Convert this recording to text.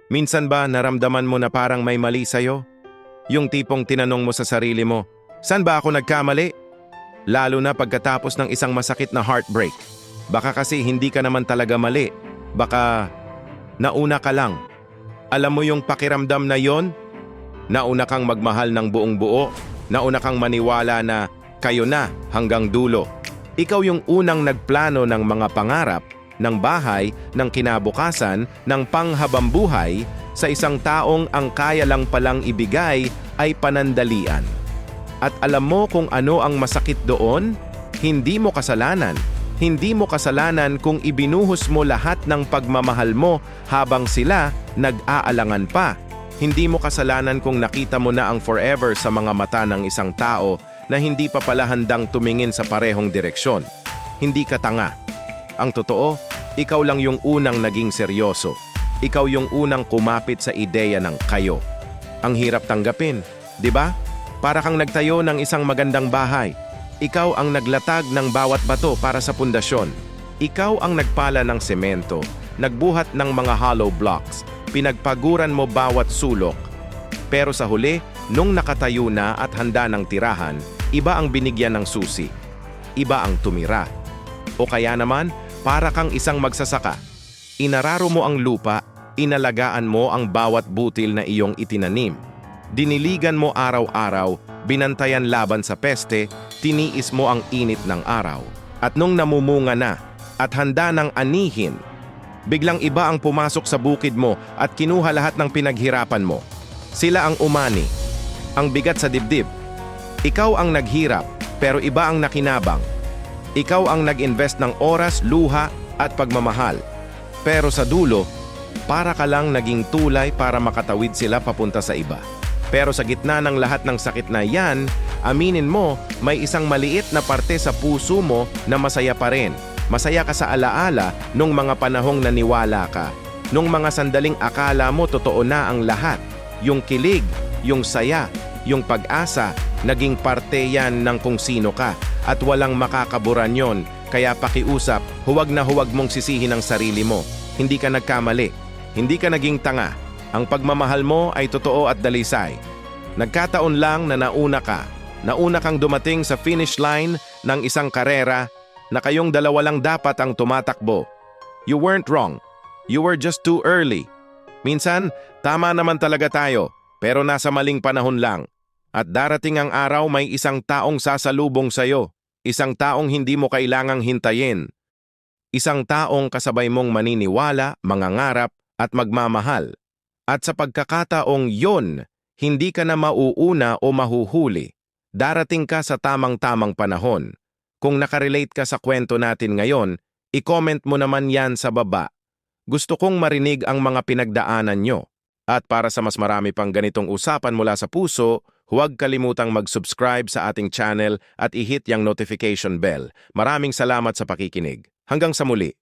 Minsan ba naramdaman mo na parang may mali sa'yo? Yung tipong tinanong mo sa sarili mo, saan ba ako nagkamali? Lalo na pagkatapos ng isang masakit na heartbreak. Baka kasi hindi ka naman talaga mali. Baka nauna ka lang. Alam mo yung pakiramdam na yon? Nauna kang magmahal ng buong buo. Nauna kang maniwala na kayo na hanggang dulo. Ikaw yung unang nagplano ng mga pangarap, ng bahay, ng kinabukasan, ng panghabambuhay sa isang taong ang kaya lang palang ibigay ay panandalian. At alam mo kung ano ang masakit doon? Hindi mo kasalanan. Hindi mo kasalanan kung ibinuhos mo lahat ng pagmamahal mo habang sila nag-aalangan pa. Hindi mo kasalanan kung nakita mo na ang forever sa mga mata ng isang tao na hindi pa pala handang tumingin sa parehong direksyon. Hindi ka tanga. Ang totoo, ikaw lang yung unang naging seryoso. Ikaw yung unang kumapit sa ideya ng kayo. Ang hirap tanggapin, di ba? Para kang nagtayo ng isang magandang bahay. Ikaw ang naglatag ng bawat bato para sa pundasyon. Ikaw ang nagpala ng semento, nagbuhat ng mga hollow blocks, pinagpaguran mo bawat sulok. Pero sa huli, nung nakatayo na at handa ng tirahan, iba ang binigyan ng susi. Iba ang tumira. O kaya naman, para kang isang magsasaka. Inararo mo ang lupa, inalagaan mo ang bawat butil na iyong itinanim. Diniligan mo araw-araw, binantayan laban sa peste, tiniis mo ang init ng araw. At nung namumunga na at handa ng anihin, biglang iba ang pumasok sa bukid mo at kinuha lahat ng pinaghirapan mo. Sila ang umani, ang bigat sa dibdib. Ikaw ang naghirap, pero iba ang nakinabang. Ikaw ang nag-invest ng oras, luha at pagmamahal. Pero sa dulo, para ka lang naging tulay para makatawid sila papunta sa iba. Pero sa gitna ng lahat ng sakit na yan, aminin mo, may isang maliit na parte sa puso mo na masaya pa rin. Masaya ka sa alaala nung mga panahong naniwala ka. Nung mga sandaling akala mo totoo na ang lahat. Yung kilig, yung saya, yung pag-asa, naging parte yan ng kung sino ka. At walang makakaburan yon. Kaya pakiusap, huwag na huwag mong sisihin ang sarili mo. Hindi ka nagkamali. Hindi ka naging tanga. Ang pagmamahal mo ay totoo at dalisay. Nagkataon lang na nauna ka. Nauna kang dumating sa finish line ng isang karera na kayong dalawa lang dapat ang tumatakbo. You weren't wrong. You were just too early. Minsan, tama naman talaga tayo, pero nasa maling panahon lang. At darating ang araw may isang taong sasalubong sa'yo. Isang taong hindi mo kailangang hintayin. Isang taong kasabay mong maniniwala, mangangarap, at magmamahal. At sa pagkakataong yon, hindi ka na mauuna o mahuhuli. Darating ka sa tamang-tamang panahon. Kung nakarelate ka sa kwento natin ngayon, i-comment mo naman yan sa baba. Gusto kong marinig ang mga pinagdaanan nyo. At para sa mas marami pang ganitong usapan mula sa puso, huwag kalimutang mag-subscribe sa ating channel at i-hit yung notification bell. Maraming salamat sa pakikinig. Hanggang sa muli.